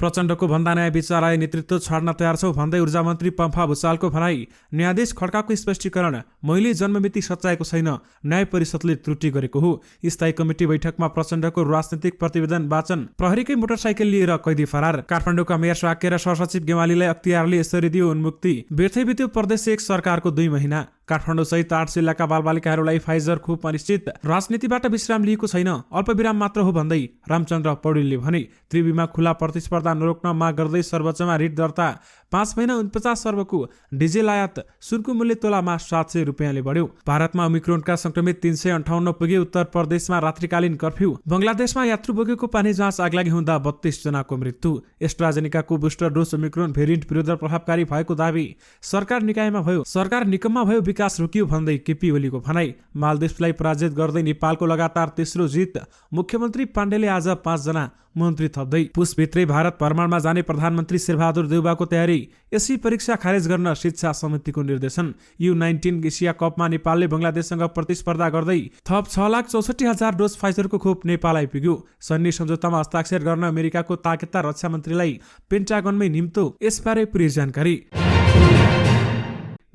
प्रचण्डको भन्दा न्याय विचारलाई नेतृत्व छाड्न तयार छौ भन्दै ऊर्जा मन्त्री पम्फा भुसालको भनाई। न्यायाधीश खड्काको स्पष्टीकरण, मैले जन्ममिति सच्याएको छैन, न्याय परिषदले त्रुटि गरेको हो। स्थायी कमिटी बैठकमा प्रचण्डको राजनीतिक प्रतिवेदन वाचन। प्रहरीकै मोटरसाइकल लिएर कैदी फरार। काठमाडौँका मेयर साक्य र सहसचिव गेवालीलाई अख्तियारले यसरी दियो उन्मुक्ति। व्यर्थै बित्यो प्रदेश 1 सरकारको 2 महिना। काठमाडौँ सहित 8 जिल्लाका बालबालिकाहरूलाई फाइजर खोप अनिश्चित। राजनीतिबाट विश्राम लिएको छैन, अल्पविराम मात्र हो भन्दै रामचन्द्र पौडेलले भने। त्रिवीमा खुला प्रतिस्पर्धा नरोक्न माग गर्दै सर्वोच्चमा रिट दर्ता। 5 महिना 49 अर्बको डिजेल आयात। सुनको मूल्य तोलामा 700 रुपियाँले बढ्यो। भारतमा ओमिक्रोनका संक्रमित 358 पुगे। उत्तर प्रदेशमा रात्रिकालीन कर्फ्यू। बंगलादेशमा यात्रु बोकेको पानी जहाज आगलागी हुँदा 32 जनाको मृत्यु। एस्ट्राजेनिकाको बुस्टर डोज ओमिक्रोन भेरिएन्ट विरुद्ध प्रभावकारी भएको दावी। सरकार निकममा भयो, विकास रोकियो भन्दै केपी ओलीको भनाई। मालदिप्सलाई पराजित गर्दै नेपालको लगातार तेस्रो जित। मुख्यमन्त्री पाण्डेले आज 5 जना मन्त्री थप्दै। पुसभित्रै भारत भ्रमणमा जाने प्रधानमन्त्री शेरबहादुर देउवाको तयारी। एससी परीक्षा खारेज गर्न शिक्षा समितिको निर्देशन। U19 एसिया कपमा नेपालले बंगलादेशसँग प्रतिस्पर्धा गर्दै थप 6,64,000 डोज फाइजरको खोप नेपाल आइपुग्यो। सैन्य सम्झौतामा हस्ताक्षर गर्न अमेरिकाको ताकेता रक्षा मन्त्रीलाई पेन्टागनमै निम्तो। यसबारे पूरै जानकारी।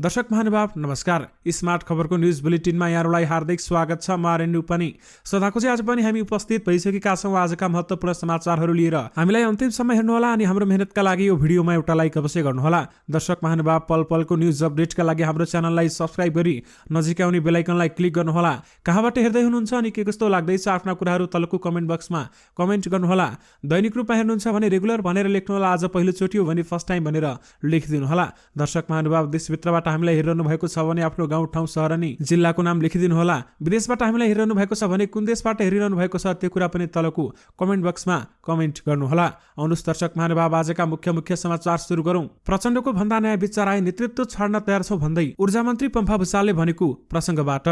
दर्शक महानुभाव नमस्कार। स्मार्ट खबरको न्युज बुलेटिनमा यहाँहरूलाई हार्दिक स्वागत छ। म रेन्डु पनि सदाको चाहिँ आज पनि हामी उपस्थित भइसकेका छौँ आजका महत्त्वपूर्ण समाचारहरू लिएर। हामीलाई अन्तिमसम्म हेर्नुहोला अनि हाम्रो मेहनतका लागि यो भिडियोमा एउटा लाइक अवश्य गर्नुहोला। दर्शक महानुभाव पल पलको न्युज अपडेटका लागि हाम्रो च्यानललाई सब्स्क्राइब गरी नजिकै आउने बेल आइकनलाई क्लिक गर्नुहोला। कहाँबाट हेर्दै हुनुहुन्छ अनि के कस्तो लाग्दैछ आफ्ना कुराहरू तलको कमेन्ट बक्समा कमेन्ट गर्नुहोला। दैनिक रूपमा हेर्नुहुन्छ भने रेगुलर भनेर लेख्नुहोला, आज पहिलोचोटि हो भने फर्स्ट टाइम भनेर लेखिदिनुहोला। दर्शक महानुभाव देशभित्रबाट हामीलाई हेरिरहनु भएको छ भने आफ्नो गाउँ ठाउँ सहर अनि जिल्लाको नाम लेखिदिनु होला। विदेशबाट हामीलाई हेरिरहनु भएको छ भने कुन देशबाट हेरिरहनु भएको छ त्यो कुरा पनि तलको कमेन्ट बक्समा कमेन्ट गर्नुहोला। आउनुहोस् दर्शक महानुभाव आजका मुख्य समाचार सुरु गरौँ। प्रचण्डको भन्दा न्याय विचार आए, नेतृत्व छाड्न तयार छौ भन्दै ऊर्जा मन्त्री पम्फा भुसालले भनेको प्रसङ्गबाट।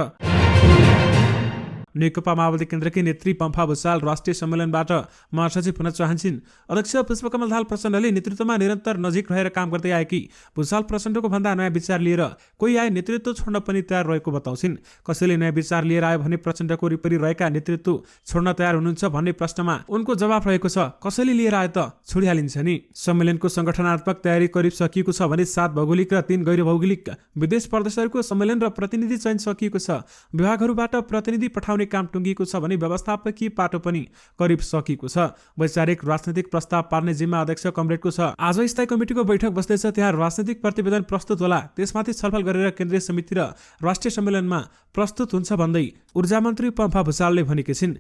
नेकपा माओवादी केन्द्रकी नेत्री पम्फा भुसाल राष्ट्रिय सम्मेलनबाट महासचिव हुन चाहन्छन्। अध्यक्ष पुष्पकमल दाहाल प्रचण्डले नेतृत्वमा निरन्तर नजिक रहेर काम गर्दै आएकी भुसाल प्रचण्डको भन्दा नयाँ विचार लिएर कोही आए नेतृत्व छोड्न पनि तयार रहेको बताउँछिन्। कसैले नयाँ विचार लिएर आयो भने प्रचण्डको वरिपरि रहेका नेतृत्व छोड्न तयार हुनुहुन्छ भन्ने प्रश्नमा उनको जवाफ रहेको छ, कसैले लिएर आए त छोडिहालिन्छ नि। सम्मेलनको संगठनात्मक तयारी करिब सकिएको छ भने 7 भौगोलिक र 3 गैर भौगोलिक विदेश प्रदेशहरूको सम्मेलन र प्रतिनिधि चयन सकिएको छ। विभागहरूबाट प्रतिनिधि पठाउने काम टुङ्गिएको छ भने व्यवस्थापकीय पाटो पनि करिब सकिएको छ। वैचारिक राजनीतिक प्रस्ताव पार्ने जिम्मा अध्यक्ष कमरेडको छ। आज स्थायी कमिटीको बैठक बस्दैछ, त्यहाँ राजनीतिक प्रतिवेदन प्रस्तुत होला। त्यसमाथि छलफल गरेर केन्द्रीय समिति र राष्ट्रिय सम्मेलनमा प्रस्तुत हुन्छ भन्दै ऊर्जा मन्त्री पम्फा भुसालले भनेकी छिन्।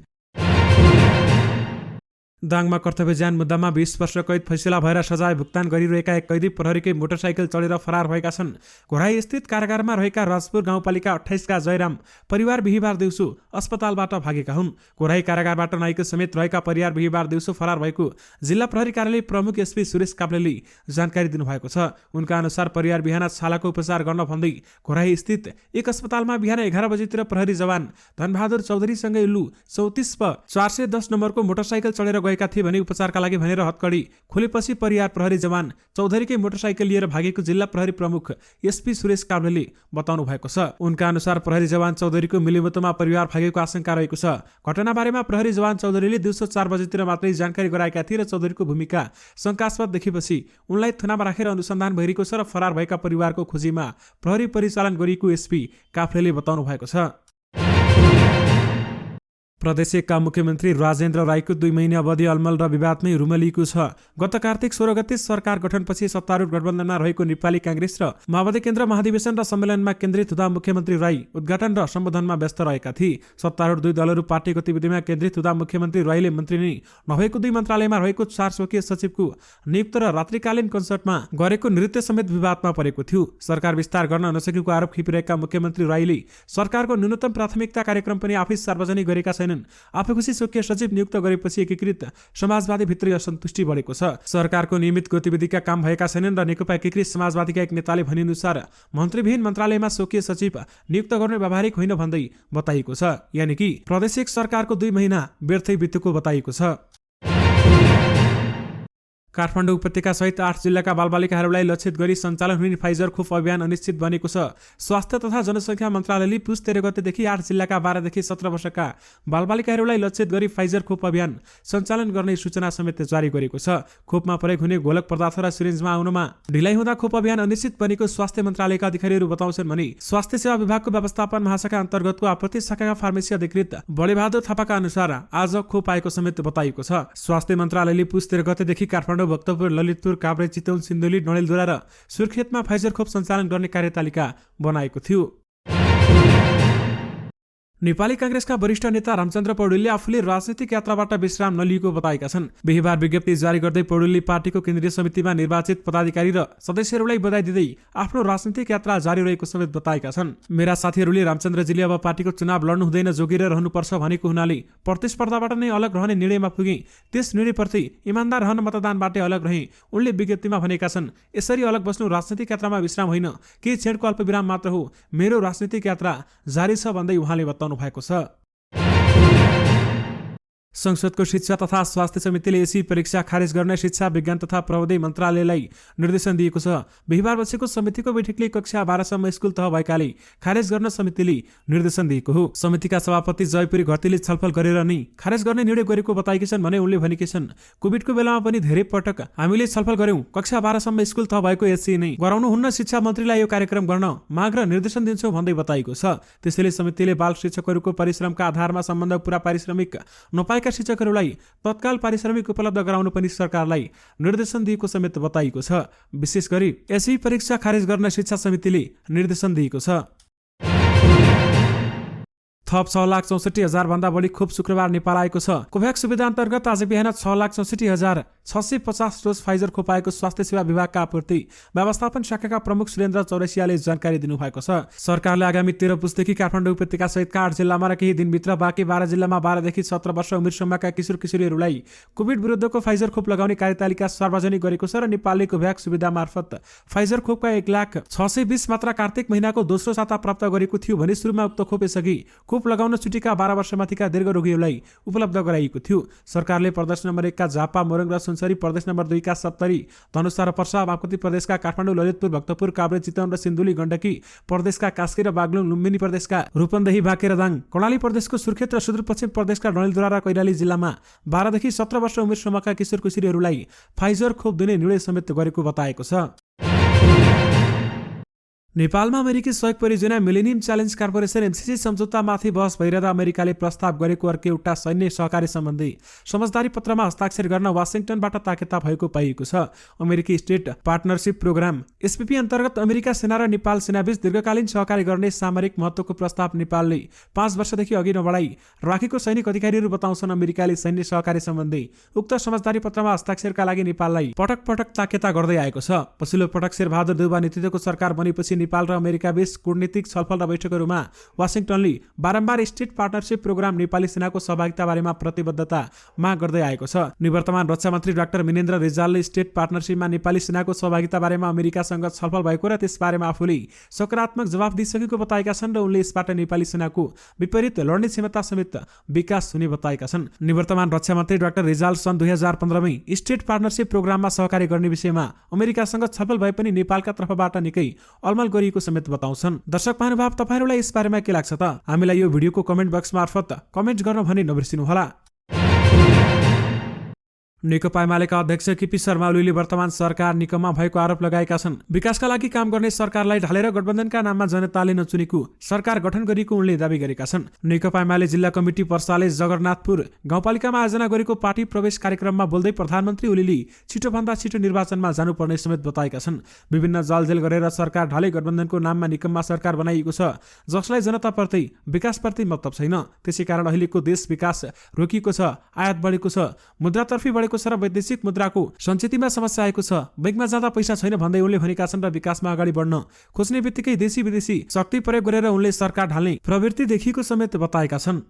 दाङमा कर्तव्यज्यान मुद्दामा 20 वर्ष कैद फैसला भएर सजाय भुक्तान गरिरहेका एक कैदी प्रहरीकै मोटरसाइकल चढेर फरार भएका छन्। घोराई स्थित कारागारमा रहेका राजपुर गाउँपालिका 28 का जयराम परिवार बिहीबार दिउँसो अस्पतालबाट भागेका हुन्। घोराई कारागारबाट नाइको समेत रहेका परिवार बिहीबार दिउँसो फरार भएको जिल्ला प्रहरी कार्यालय प्रमुख एसपी सुरेश काप्लेले जानकारी दिनुभएको छ। उनका अनुसार परिवार बिहान छालाको उपचार गर्न भन्दै घोराई स्थित एक अस्पतालमा बिहान 11 बजेतिर प्रहरी जवान धनबहादुर चौधरीसँगै उल्लु 34 प 410 नम्बरको मोटरसाइकल चढेर गएका थिए भने उपचारका लागि भनेर हत्कडी खोलेपछि परिवार प्रहरी जवान चौधरीकै मोटरसाइकल लिएर भागेको जिल्ला प्रहरी प्रमुख एसपी सुरेश काब्लेले बताउनु भएको छ। उनका अनुसार प्रहरी जवान चौधरीको मिलिमतोमा परिवार भागेको आशंका रहेको छ। घटनाबारेमा प्रहरी जवान चौधरीले दिउँसो 4 बजेतिर मात्रै जानकारी गराएका थिए र चौधरीको भूमिका शंकास्पद देखेपछि उनलाई थानामा राखेर अनुसन्धान भइरहेको छ र फरार भएका परिवारको खोजीमा प्रहरी परिचालन गरिएको एसपी काफ्लेले बताउनु भएको छ। प्रदेश 1 का मुख्यमन्त्री राजेन्द्र राईको 2 महिने अवधि अलमल र विवादमै रुमलिएको छ। गत कार्तिक 16 गते सरकार गठनपछि सत्तारूढ गठबन्धनमा रहेको नेपाली कांग्रेस र माओवादी केन्द्र महाधिवेशन र सम्मेलनमा केन्द्रित हुँदा मुख्यमन्त्री राई उद्घाटन र सम्बोधनमा व्यस्त रहेका थिए। सत्तारूढ 2 दलहरू पार्टी गतिविधिमा केन्द्रित हुँदा मुख्यमन्त्री राईले मन्त्री नै नभएको 2 मन्त्रालयमा रहेको 4 स्वकीय सचिवको नियुक्त र रात्रिकालीन कन्सर्टमा गरेको नृत्य समेत विवादमा परेको थियो। सरकार विस्तार गर्न नसकेको आरोप खिपिरहेका मुख्यमन्त्री राईले सरकारको न्यूनतम प्राथमिकता कार्यक्रम पनि आफै सार्वजनिक गरेका छैनन्। आफैपछि स्वकीय सचिव नियुक्त गरेपछि एकीकृत समाजवादी भित्री असन्तुष्टि बढेको छ। सरकारको नियमित गतिविधिका काम भएका छैनन् र नेकपा एकीकृत समाजवादीका एक नेताले भनेअनुसार मन्त्रीविहीन मन्त्रालयमा स्वकीय सचिव नियुक्त गर्ने व्यावहारिक होइन भन्दै बताइएको छ। यानि कि प्रदेश 1 सरकारको 2 महिना व्यर्थै बितेको बताइएको छ। काठमाडौँ उपत्यका सहित 8 जिल्लाका बालबालिकाहरूलाई लक्षित गरी सञ्चालन हुने फाइजर खोप अभियान अनिश्चित बनेको छ। स्वास्थ्य तथा जनसङ्ख्या मन्त्रालयले पुस 13 गतेदेखि 8 जिल्लाका 12 देखि 17 वर्षका बालबालिकाहरूलाई लक्षित गरी फाइजर खोप अभियान सञ्चालन गर्ने सूचना समेत जारी गरेको छ। खोपमा प्रयोग हुने गोलक पदार्थ र सिरिन्जमा आउनमा ढिलाइ हुँदा खोप अभियान अनिश्चित बनेको स्वास्थ्य मन्त्रालयका अधिकारीहरू बताउँछन् भने स्वास्थ्य सेवा विभागको व्यवस्थापन महाशाखा अन्तर्गतको आपत्ति शाखाका फार्मेसी अधिकृत बडेबहादुर थापाका अनुसार आज खोप आएको समेत बताइएको छ। स्वास्थ्य मन्त्रालयले पुस 13 गतेदेखि काठमाडौँ, भक्तपुर, ललितपुर, काभ्रे, चितवन, सिन्धुली, डडेलधुरा र सुर्खेतमा फाइजर खोप सञ्चालन गर्ने कार्यतालिका बनाएको थियो। नेपाली कांग्रेसका वरिष्ठ नेता रामचन्द्र पौडेलले आफूले राजनीतिक यात्राबाट विश्राम नलिएको बताएका छन्। बिहीबार विज्ञप्ति जारी गर्दै पौडेलले पार्टीको केन्द्रीय समितिमा निर्वाचित पदाधिकारी र सदस्यहरूलाई बधाई दिँदै आफ्नो राजनीतिक यात्रा जारी रहेको समेत बताएका छन्। मेरा साथीहरूले रामचन्द्रजीले अब पार्टीको चुनाव लड्नु हुँदैन, जोगिएर रहनुपर्छ भनेको हुनाले प्रतिस्पर्धाबाट नै अलग रहने निर्णयमा पुगे। त्यस निर्णयप्रति इमान्दार रहन मतदानबाटै अलग रहे उनले विज्ञप्तिमा भनेका छन्। यसरी अलग बस्नु राजनीतिक यात्रामा विश्राम होइन, केही क्षणको अल्पविराम मात्र हो। मेरो राजनीतिक यात्रा जारी छ भन्दै उहाँले बताउनु भएको छ। संसदको शिक्षा तथा स्वास्थ्य समितिले एसी परीक्षा खारेज गर्न शिक्षा विज्ञान तथा प्रविधि मन्त्रालयलाई निर्देशन दिएको छ। बिहीबार बसेको समितिको बैठकले कक्षा 12 सम्म स्कुल तह भएकाले खारेज गर्न समितिले निर्देशन दिएको हो। समितिका सभापति जयपुरी घरतीले छलफल गरेर नै खारेज गर्ने निर्णय गरेको बताएकी छन् भने उनले भनेकी छन्, कोभिडको बेलामा पनि धेरै पटक हामीले छलफल गर्यौं। कक्षा 12 सम्म स्कुल तह भएको एससी नै गराउनुहुन्न। शिक्षा मन्त्रीलाई यो कार्यक्रम गर्न माग र निर्देशन दिन्छौं भन्दै बताएको छ। त्यसैले समितिले बाल शिक्षकहरूको परिश्रमका आधारमा सम्बन्ध पूरा पारिश्रमिक नपाएका शिक्षकहरूलाई तत्काल पारिश्रमिक उपलब्ध गराउनु पनि सरकारलाई निर्देशन दिएको समेत बताइएको छ। विशेष गरी एसई परीक्षा खारेज गर्न शिक्षा समितिले निर्देशन दिएको छ। थप 6,64,000 भन्दा बढी खोप शुक्रबार नेपाल आएको छ। कोभ्याक्स सुविधा अन्तर्गत आज बिहान 6,64,650 डोज फाइजर खोप आएको स्वास्थ्य सेवा विभागका आपूर्ति व्यवस्थापन शाखाका प्रमुख सुरेन्द्र चौरसियाले जानकारी दिनुभएको छ। सरकारले आगामी 13 पुसदेखि काठमाडौँ उपत्यका सहितका 8 जिल्लामा र केही दिनभित्र बाँकी 12 जिल्लामा 12 देखि 17 वर्ष उमेरसम्मका किशोर किशोरीहरूलाई कोभिड विरुद्धको फाइजर खोप लगाउने कार्यतालिका सार्वजनिक गरेको छ र नेपालले कोभ्याक्स सुविधा मार्फत फाइजर खोपका 1,06,20 मात्रा कार्तिक महिनाको दोस्रो साता प्राप्त गरेको थियो भने सुरुमा उक्त खोप यसअघि खोप लगाउन छुटेका 12 वर्षमाथिका दीर्घ रोगीहरूलाई उपलब्ध गराइएको थियो। सरकारले प्रदेश नम्बर 1 का झापा, मोरङ र सुनसरी, प्रदेश नम्बर 2 का सप्तरी, धनुषा र पर्सा, बागमती प्रदेशका काठमाडौँ, ललितपुर, भक्तपुर, काभ्रे, चितवन र सिन्धुली, गण्डकी प्रदेशका कास्की र बागलुङ, लुम्बिनी प्रदेशका रूपन्देही, बाँके र दाङ, कर्णाली प्रदेशको सुर्खेत र सुदूरपश्चिम प्रदेशका डडेलधुरा र कैलाली जिल्लामा 12 देखि 17 वर्ष उमेरसम्मका किशोर किशोरीहरूलाई फाइजर खोप दिने निर्णय समेत गरेको बताएको छ। नेपालमा अमेरिकी सहयोग परियोजना मिलेनियम च्यालेन्ज कर्पोरेसन एमसीसी सम्झौतामाथि बहस भइरहँदा अमेरिकाले प्रस्ताव गरेको अर्को एउटा सैन्य सहकारी सम्बन्धी समझदारी पत्रमा हस्ताक्षर गर्न वाशिंगटनबाट ताकेता भएको पाइएको छ। अमेरिकी स्टेट पार्टनरशिप प्रोग्राम एसपीपी अन्तर्गत अमेरिका सेना र नेपाल सेनाबीच दीर्घकालीन सहकारी गर्ने सामरिक महत्त्वको प्रस्ताव नेपालले 5 वर्षदेखि अघि नबढाई राखेको सैनिक अधिकारीहरू बताउँछन्। अमेरिकाले सैन्य सहकारी सम्बन्धी उक्त समझदारी पत्रमा हस्ताक्षरका लागि नेपाललाई पटक पटक ताकेता गर्दै आएको छ। पछिल्लो पटक शेरबहादुर देउवा नेतृत्वको सरकार बनेपछि नेपाल र अमेरिका बीच कूटनीतिक छलफल र बैठकहरूमा वाशिंगटनले बारम्बार स्टेट पार्टनरशिप प्रोग्राम नेपाली सेनाको सहभागिता बारेमा प्रतिबद्धता माग गर्दै आएको छ। निवर्तमान रक्षा मन्त्री डाक्टर मिनेन्द्र रिजालले स्टेट पार्टनरशिपमा नेपाली सेनाको सहभागिता बारेमा अमेरिकासँग छलफल भएको र त्यसबारेमा आफूले सकारात्मक जवाफ दिइसकेको बताएका छन् र उनले यसबाट नेपाली सेनाको विपरीत लड्ने क्षमता समेत विकास हुने बताएका छन्। निवर्तमान रक्षा मन्त्री डाक्टर रिजाल सन् 2015 मै स्टेट पार्टनरशिप प्रोग्राममा सहकार्य गर्ने विषयमा अमेरिकासँग छलफल भए पनि नेपालका तर्फबाट निकै अलमल गरिएको समेत बताउँछन्। दर्शक महानुभाव, तपाईहरुलाई यस बारेमा के लाग्छ त? हामीलाई यो भिडियोको कमेन्ट बक्स मार्फत कमेन्ट गर्न भने नबिर्सिनुहोला। नेकपा एमालेका अध्यक्ष केपी शर्मा ओलीले वर्तमान सरकार निकम्मा भएको आरोप लगाएका छन्। विकासका लागि काम गर्ने सरकारलाई ढालेर गठबन्धनका नाममा जनताले नचुनेको सरकार गठन गरेको उनले दावी गरेका छन्। नेकपा एमाले जिल्ला कमिटी पर्साले जगन्नाथपुर गाउँपालिकामा आयोजना गरेको पार्टी प्रवेश कार्यक्रममा बोल्दै प्रधानमन्त्री ओलीले छिटोभन्दा छिटो निर्वाचनमा जानुपर्ने समेत बताएका छन्। विभिन्न जालजेल गरेर सरकार ढाले गठबन्धनको नाममा निकम्मा सरकार बनाइएको छ, जसलाई जनताप्रति विकासप्रति मतलब छैन। त्यसैकारण अहिलेको देश विकास रोकिएको छ, आयात बढेको छ, मुद्रातर्फी बढेको छ र वैदेशिक मुद्राको सञ्चितमा समस्या आएको छ। बैंकमा जाँदा पैसा छैन भन्दै उनले भनेका छन् र विकासमा अगाडि बढ्न खोज्ने बित्तिकै देशी विदेशी शक्ति प्रयोग गरेर उनले सरकार ढाल्ने प्रवृत्ति देखिएको समेत बताएका छन्।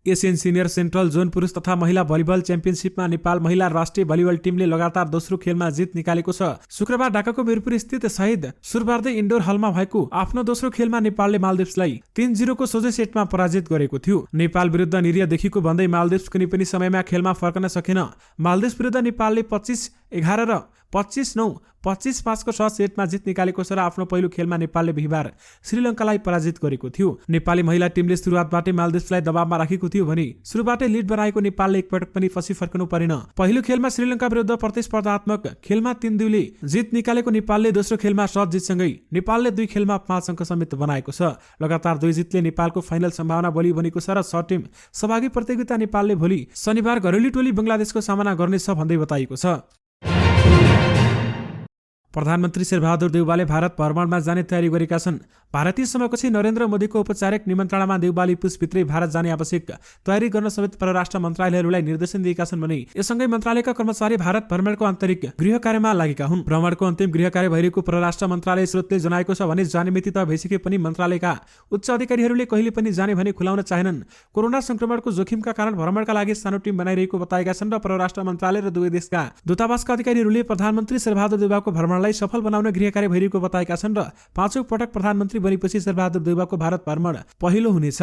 एसियन सिनियर सेन्ट्रल जोन पुरुष तथा महिला भलिबल च्याम्पियनसिपमा नेपाल महिला राष्ट्रिय भलिबल टिमले लगातार दोस्रो खेलमा जित निकालेको छ। शुक्रबार ढाकाको वीरपुर स्थित शहीद सुरबार्दे इन्डोर हलमा भएको आफ्नो दोस्रो खेलमा नेपालले मालदिप्सलाई 3-0 को सोझै सेटमा पराजित गरेको थियो। नेपाल विरुद्ध निरीह देखिएको भन्दै मालदिप्स कुनै पनि समयमा खेलमा फर्कन सकेन। मालदिप्स विरुद्ध नेपालले 25-11 र 25-9, 25-5 को सहज सेटमा जित निकालेको छ र आफ्नो पहिलो खेलमा नेपालले बिहीबार श्रीलङ्कालाई पराजित गरेको थियो। नेपाली महिला टिमले सुरुवातबाटै मालदिप्सलाई दबावमा राखेको थियो भने सुरुबाटै लिड बनाएको नेपालले एकपटक पनि पछि फर्कनु परेन। पहिलो खेलमा श्रीलङ्का विरुद्ध प्रतिस्पर्धात्मक खेलमा 3-2ले जित निकालेको नेपालले दोस्रो खेलमा सहज जितसँगै नेपालले 2 खेलमा 5 अङ्क समेत बनाएको छ। लगातार 2 जितले नेपालको फाइनल सम्भावना बलियो बनेको छ र 6 टिम सहभागी प्रतियोगिता नेपालले भोलि शनिबार घरेलु टोली बंगलादेशको सामना गर्नेछ भन्दै बताइएको छ। प्रधानमन्त्री शेरबहादुर देउवाले भारत भ्रमणमा जाने तयारी गरेका छन्। भारतीय समयपछि नरेन्द्र मोदीको औपचारिक निमन्त्रणामा देउवाले पुसभित्रै भारत जाने आवश्यक तयारी गर्न समेत परराष्ट्र मन्त्रालयहरूलाई निर्देशन दिएका छन् भने यससँगै मन्त्रालयका कर्मचारी भारत भ्रमणको आन्तरिक गृह कार्यमा लागेका हुन्। भ्रमणको अन्तिम गृह कार्य भइरहेको परराष्ट्र मन्त्रालय स्रोतले जनाएको छ भने जाने मिति त भइसके पनि मन्त्रालयका उच्च अधिकारीहरूले कहिले पनि जाने भने खुलाउन चाहेनन्। कोरोना संक्रमणको जोखिमका कारण भ्रमणका लागि सानो टिम बनाइरहेको बताएका छन् र परराष्ट्र मन्त्रालय र दुवै देशका दूतावासका अधिकारीहरूले प्रधानमन्त्री शेरबहादुर देउवाको भ्रमणलाई सफल बनाउन गृह कार्य भइरहेको बताएका छन् र 5औं पटक प्रधानमन्त्री बनेपछि शेरबहादुर देउवाको भारत भ्रमण पहिलो हुनेछ।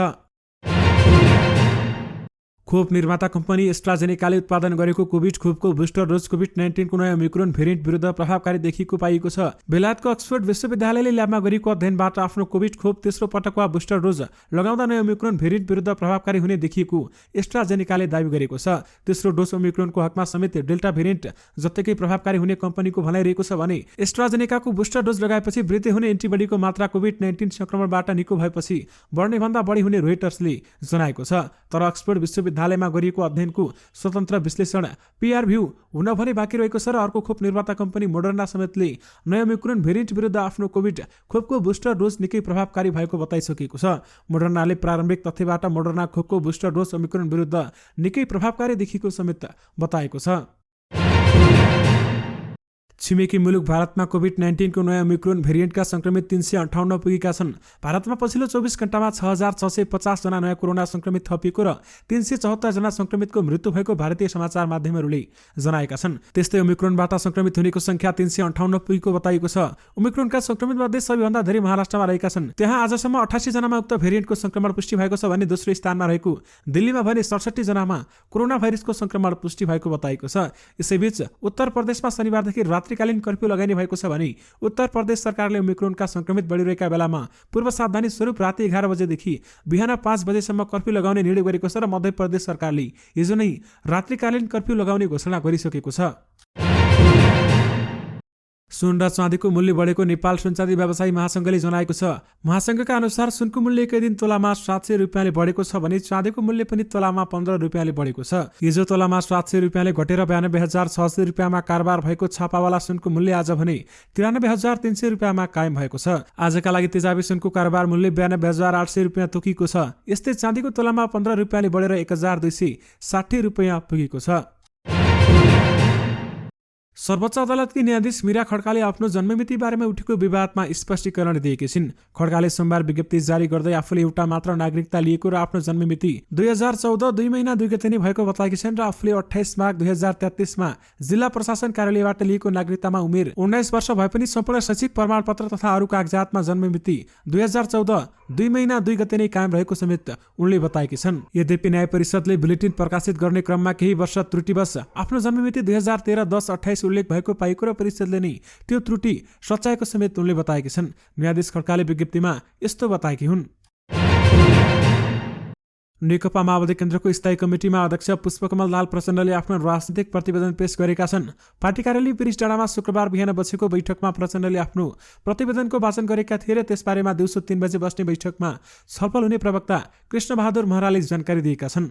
खोप निर्माता कम्पनी एस्ट्राजेनेकाले उत्पादन गरेको कोभिड खोपको बुस्टर डोज कोभिड-19 को नयाँ ओमिक्रोन भेरिएन्ट विरुद्ध प्रभावकारी देखिएको पाइएको छ। बेलायतको अक्सफोर्ड विश्वविद्यालयले ल्याबमा गरेको अध्ययनबाट आफ्नो कोभिड खोप तेस्रो पटक वा बुस्टर डोज लगाउँदा नयाँ ओमिक्रोन भेरिएन्ट विरुद्ध प्रभावकारी हुने देखिएको एस्ट्राजेनेकाले दावी गरेको छ। तेस्रो डोज ओमिक्रोनको हकमा समेत डेल्टा भेरिएन्ट जत्तिकै प्रभावकारी हुने कम्पनीको भनाइरहेको छ भने एस्ट्राजेनेकाको बुस्टर डोज लगाएपछि वृद्धि हुने एन्टिबडीको मात्रा कोभिड-19 संक्रमणबाट निको भएपछि बढ्ने भन्दा बढी हुने रोइटर्सले जनाएको छ। तर अक्सफोर्ड विश्वविद्यालयमा गरिएको अध्ययनको स्वतन्त्र विश्लेषण पीआर भ्यू हुन भने बाँकी रहेको छ र अर्को खोप निर्माता कम्पनी मोडर्ना समेतले नयाँ ओमिक्रोन भेरिएन्ट विरुद्ध आफ्नो कोभिड खोपको बुस्टर डोज निकै प्रभावकारी भएको बताइसकेको छ। मोडर्नाले प्रारम्भिक तथ्यबाट मोडर्ना खोपको बुस्टर डोज ओमिक्रोन विरुद्ध निकै प्रभावकारी देखिएको समेत बताएको छ। छिमेकी मुलुक भारतमा कोभिड-19 को नयाँ ओमिक्रोन भेरिएन्टका संक्रमित 358 पुगेका छन्। भारतमा पछिल्लो 24 घण्टामा 6650 जना नयाँ कोरोना संक्रमित थपिएको र 374 जना संक्रमितको मृत्यु भएको भारतीय समाचार माध्यमहरूले जनाएका छन्। त्यस्तै ओमिक्रोनबाट संक्रमित हुनेको संख्या 358 पुगेको बताइएको छ। ओमिक्रोनका संक्रमित मध्ये सबैभन्दा धेरै महाराष्ट्रमा रहेका छन्। त्यहाँ आजसम्म 88 जनामा उक्त भेरिएन्टको संक्रमण पुष्टि भएको छ भने दोस्रो स्थानमा रहेको दिल्लीमा भने 67 जनामा कोरोना भाइरसको संक्रमण पुष्टि भएको बताइएको छ। यसैबीच उत्तर प्रदेशमा शनिबारदेखि रात्रिकालीन कर्फ्यू लगाइने भएको छ भने उत्तर प्रदेश सरकारले ओमिक्रोनका संक्रमित बढिरहेका बेलामा पूर्व सावधानी स्वरूप राति 11 बजेदेखि बिहान 5 बजेसम्म कर्फ्यू लगाउने निर्णय गरेको छ र मध्य प्रदेश सरकारले हिजो नै रात्रिकालीन कर्फ्यू लगाउने घोषणा गरिसकेको छ। सुन र चाँदीको मूल्य बढेको नेपाल सुनचाँदी व्यवसायी महासंघले जनाएको छ। महासंघका अनुसार सुनको मूल्य एकै दिन तोलामा 700 रुपियाँले बढेको छ भने चाँदीको मूल्य पनि तोलामा 15 रुपियाँले बढेको छ। हिजो तोलामा 700 रुपियाँले घटेर 92,600 रुपियाँमा कारोबार भएको छापावाला सुनको मूल्य आज भने 93,300 रुपियाँमा कायम भएको छ। आजका लागि तेजाबी सुनको कारोबार मूल्य 92,800 रुपियाँ तोकिएको छ। यस्तै चाँदीको तोलामा 15 रुपियाँले बढेर 1,260 रुपियाँ पुगेको छ। सर्वोच्च अदालतकी न्यायाधीश मीरा खड्काले आफ्नो जन्ममिति बारेमा उठेको विवादमा स्पष्टीकरण दिएकी छिन्। खड्काले सोमबार विज्ञप्ति जारी गर्दै आफूले एउटा मात्र नागरिकता लिएको र आफ्नो जन्ममिति 2014 2 महिना 2 गते नै भएको बताएकी छिन् र आफूले 28 माघ 2033 मा जिल्ला प्रशासन कार्यालयबाट लिएको नागरिकतामा उमेर 19 वर्ष भए पनि सम्पूर्ण शैक्षिक प्रमाणपत्र तथा अरू कागजातमा जन्ममिति 2014 2 महिना 2 गते नै कायम रहेको समेत उनले बताएकी छन्। यद्यपि न्याय परिषदले बुलेटिन प्रकाशित गर्ने क्रममा केही वर्ष त्रुटिवश आफ्नो जन्ममिति 2013-10-28 उल्लेख भएको पाइएको र परिषदले नै त्यो त्रुटि सच्याएको समेत उनले बताएकी छन्। न्यायाधीश खड्काले विज्ञप्तिमा यस्तो बताएकी हुन्। नेकपा माओवादी केन्द्रको स्थायी कमिटीमा अध्यक्ष पुष्पकमल दाहाल प्रचण्डले आफ्नो राजनीतिक प्रतिवेदन पेश गरेका छन्। पार्टी कार्यालय पिरिसडाँडामा शुक्रबार बिहान बसेको बैठकमा प्रचण्डले आफ्नो प्रतिवेदनको वाचन गरेका थिए र त्यसबारेमा दिउँसो 3 बजे बस्ने बैठकमा छलफल हुने प्रवक्ता कृष्णबहादुर महराले जानकारी दिएका छन्।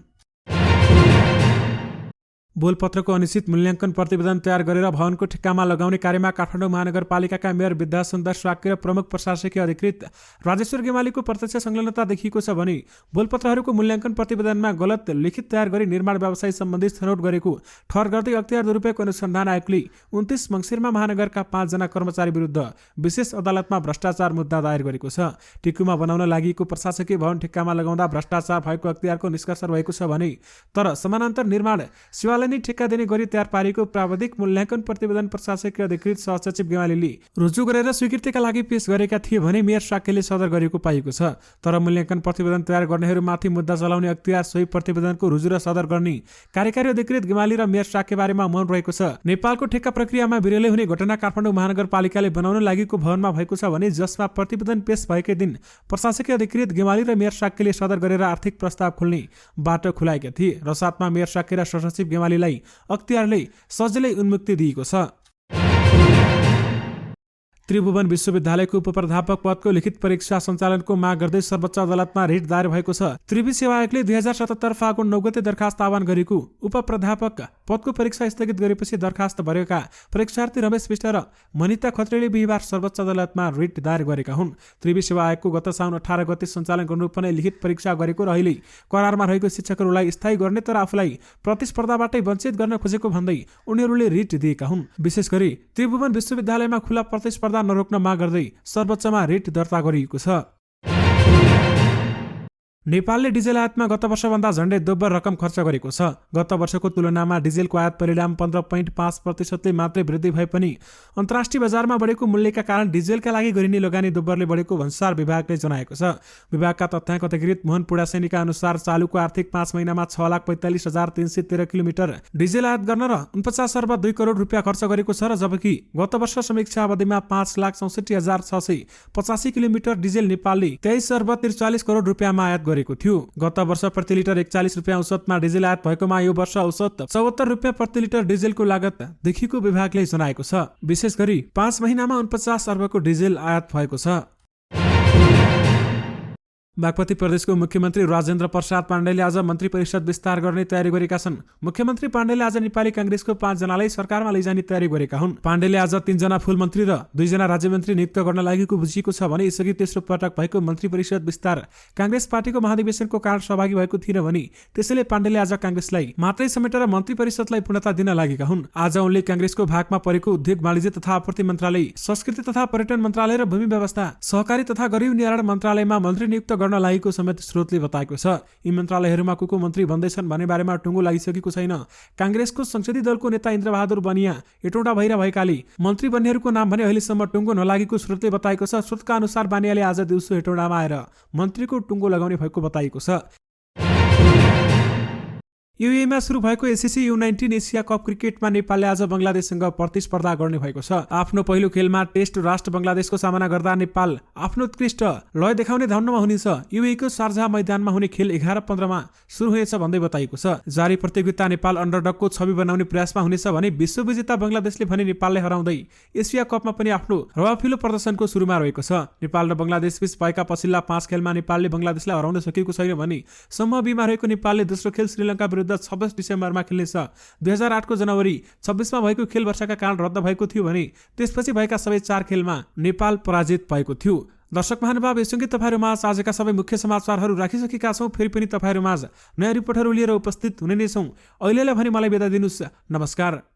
बोलपत्रको अनिश्चित मूल्याङ्कन प्रतिवेदन तयार गरेर भवनको ठेक्कामा लगाउने कार्यमा काठमाडौँ महानगरपालिकाका मेयर विद्यासुन्दर साक्य र प्रमुख प्रशासकीय अधिकृत राजेश्वर गेमालीको प्रत्यक्ष संलग्नता देखिएको छ भने बोलपत्रहरूको मूल्याङ्कन प्रतिवेदनमा गलत लिखित तयार गरी निर्माण व्यवसाय सम्बन्धी छनौट गरेको ठहर गर्दै अख्तियार दुरुपयोग अनुसन्धान आयोगले 29 मङ्सिरमा महानगरका 5 जना कर्मचारी विरुद्ध विशेष अदालतमा भ्रष्टाचार मुद्दा दायर गरेको छ। टिकुमा बनाउन लागि प्रशासकीय भवन ठेक्कामा लगाउँदा भ्रष्टाचार भएको अख्तियारको निष्कर्ष भएको छ भने तर समानान्तर निर्माण सेवालाई नै ठेक्का दिने गरी तयार पारेको प्राविधिक मूल्याङ्कन प्रतिवेदन प्रशासकीय अधिकृत सहसचिव गेमालीले रुजु गरेर स्वीकृतिका लागि पेश गरेका थिए भने मेयर साक्यले सदर गरेको पाइएको छ। तर मूल्याङ्कन प्रतिवेदन तयार गर्नेहरूमाथि मुद्दा चलाउने अख्तियार सोही प्रतिवेदनको रुजु र सदर गर्ने कार्यकारी अधिकृत गेमाली र मेयर साक्य बारेमा मौन रहेको छ। नेपालको ठेक्का प्रक्रियामा विरलै हुने घटना काठमाडौँ महानगरपालिकाले बनाउन लागेको भवनमा भएको छ भने जसमा प्रतिवेदन पेश भएकै दिन प्रशासकीय अधिकृत गेमाली र मेयर साक्यले सदर गरेर आर्थिक प्रस्ताव खोल्ने बाटो खुलाएका थिए र साथमा मेयर साक्य र सहसचिव गेमालीलाई अख्तियारले सजिलै उन्मुक्ति दिएको छ। त्रिभुवन विश्वविद्यालयको उपप्राध्यापक पदको लिखित परीक्षा सञ्चालनको माग गर्दै सर्वोच्च अदालतमा रिट दायर भएको छ। त्रिवी सेवा आयोगले 2077 फागुन 9 गते दरखास्त आह्वान गरेको उपप्राध्यापक पदको परीक्षा स्थगित गरेपछि दरखास्त भरेका परीक्षार्थी रमेश विष्ट र मनिता खत्रीले बिहिबार सर्वोच्च अदालतमा रिट दायर गरेका हुन्। त्रिवी सेवा आयोगको गत साउन 18 गते सञ्चालन गर्नुपर्ने लिखित परीक्षा गरेको र अहिले करारमा रहेको शिक्षकहरूलाई स्थायी गर्ने तर आफूलाई प्रतिस्पर्धाबाटै वञ्चित गर्न खोजेको भन्दै उनीहरूले रिट दिएका हुन्। विशेष गरी त्रिभुवन विश्वविद्यालयमा खुला प्रतिस्पर्धा नरोक्न माग गर्दै सर्वोच्चमा रिट दर्ता गरिएको छ। नेपालले डिजेल आयातमा गत वर्षभन्दा झण्डै दोब्बर रकम खर्च गरेको छ। गत वर्षको तुलनामा डिजेलको आयात परिणाम 15.5% मात्रै वृद्धि भए पनि अन्तर्राष्ट्रिय बजारमा बढेको मूल्यका कारण डिजेलका लागि गरिने लगानी दोब्बरले बढेको भन्सार विभागले जनाएको छ। विभागका तथ्याङ्क अधिकृत मोहन पुडासेनीका अनुसार चालुको आर्थिक 5 महिनामा 6,45,313 किलोमिटर डिजेल आयात गर्न र 49 अर्ब 2 करोड रुपियाँ खर्च गरेको छ र जबकि गत वर्ष समीक्षा अवधिमा 5,64,685 किलोमिटर डिजेल नेपालले 23 अर्ब 43 करोड रुपियाँमा आयात गरेको थियो। गत वर्ष प्रति लिटर 41 रुपियाँ औसतमा डिजेल आयात भएकोमा यो वर्ष औसत 74 रुपियाँ प्रति लिटर डिजेलको लागत देखिएको विभागले जनाएको छ। विशेष गरी 5 महिनामा 49 अर्बको डिजेल आयात भएको छ। बागमती प्रदेशको मुख्यमन्त्री राजेन्द्र प्रसाद पाण्डेले आज मन्त्री परिषद विस्तार गर्ने तयारी गरेका छन्। मुख्यमन्त्री पाण्डेले आज नेपाली कांग्रेसको 5 जनालाई सरकारमा लैजाने तयारी गरेका हुन्। पाण्डेले आज 3 जना फुल मन्त्री र 2 जना राज्यमन्त्री नियुक्त गर्न लागेको बुझिएको छ भने यसअघि तेस्रो पटक भएको मन्त्री परिषद विस्तार कांग्रेस पार्टीको महाधिवेशनको कारण सहभागी भएको थिएन भने त्यसैले पाण्डेले आज कांग्रेसलाई मात्रै समेटेर मन्त्री परिषदलाई पूर्णता दिन लागेका हुन्। आज उनले कांग्रेसको भागमा परेको उद्योग वाणिज्य तथा आपूर्ति मन्त्रालय, संस्कृति तथा पर्यटन मन्त्रालय र भूमि व्यवस्था, सहकारी तथा गरीब निवारण मन्त्रालयमा मन्त्री नियुक्त गर्न लागेको समेत स्रोतले बताएको छ। यी मन्त्रालयहरूमा को मन्त्री बन्दैछन् भन्ने बारेमा टुङ्गो लागिसकेको छैन। कांग्रेसको संसदीय दलको नेता इन्द्रबहादुर बनिया एटौँडा भइरा भएकाले मन्त्री बन्नेहरूको नाम भने अहिलेसम्म टुङ्गो नलागेको स्रोतले बताएको छ। स्रोतका अनुसार बानियाले आज दिउँसो एटौँडामा आएर मन्त्रीको टुङ्गो लगाउने भएको बताएको छ। युएईमा सुरु भएको एससीसी U19 एसिया कप क्रिकेटमा नेपालले आज बंगलादेशसँग प्रतिस्पर्धा गर्ने भएको छ। आफ्नो पहिलो खेलमा टेस्ट राष्ट्र बंगलादेशको सामना गर्दा नेपाल आफ्नो उत्कृष्ट लय देखाउने धन्नमा हुनेछ। युएईको शारजाह मैदानमा हुने खेल 11:15 मा सुरु हुनेछ भन्दै बताइएको छ। जारी प्रतियोगिता नेपाल अन्डरडगको छवि बनाउने प्रयासमा हुनेछ भने विश्वविजेता बंगलादेशले भने नेपाललाई हराउँदै एसिया कपमा पनि आफ्नो प्रभावशील प्रदर्शनको सुरुमा रहेको छ। नेपाल र बंगलादेश बीच भएका पछिल्ला 5 खेलमा नेपालले बंगलादेशलाई हराउन सकेको छैन भने समूह बीमा रहेको नेपालले दोस्रो खेल श्रीलङ्का 26 डिसेम्बरमा खेल्नेछ। 2008 को जनवरी 26 मा भएको खेल वर्षाका कारण रद्द भएको थियो भने त्यसपछि भएका सबै 4 खेलमा नेपाल पराजित भएको थियो। दर्शक महानुभाव, यससँगै तपाईहरुमाझ आजका सबै मुख्य समाचारहरू राखिसकेका छौं। फेरि पनि तपाईहरुमाझ नयाँ रिपोर्टहरू लिएर उपस्थित हुने नै छौं। अहिलेलाई भने मलाई बिदा दिनुस्। नमस्कार।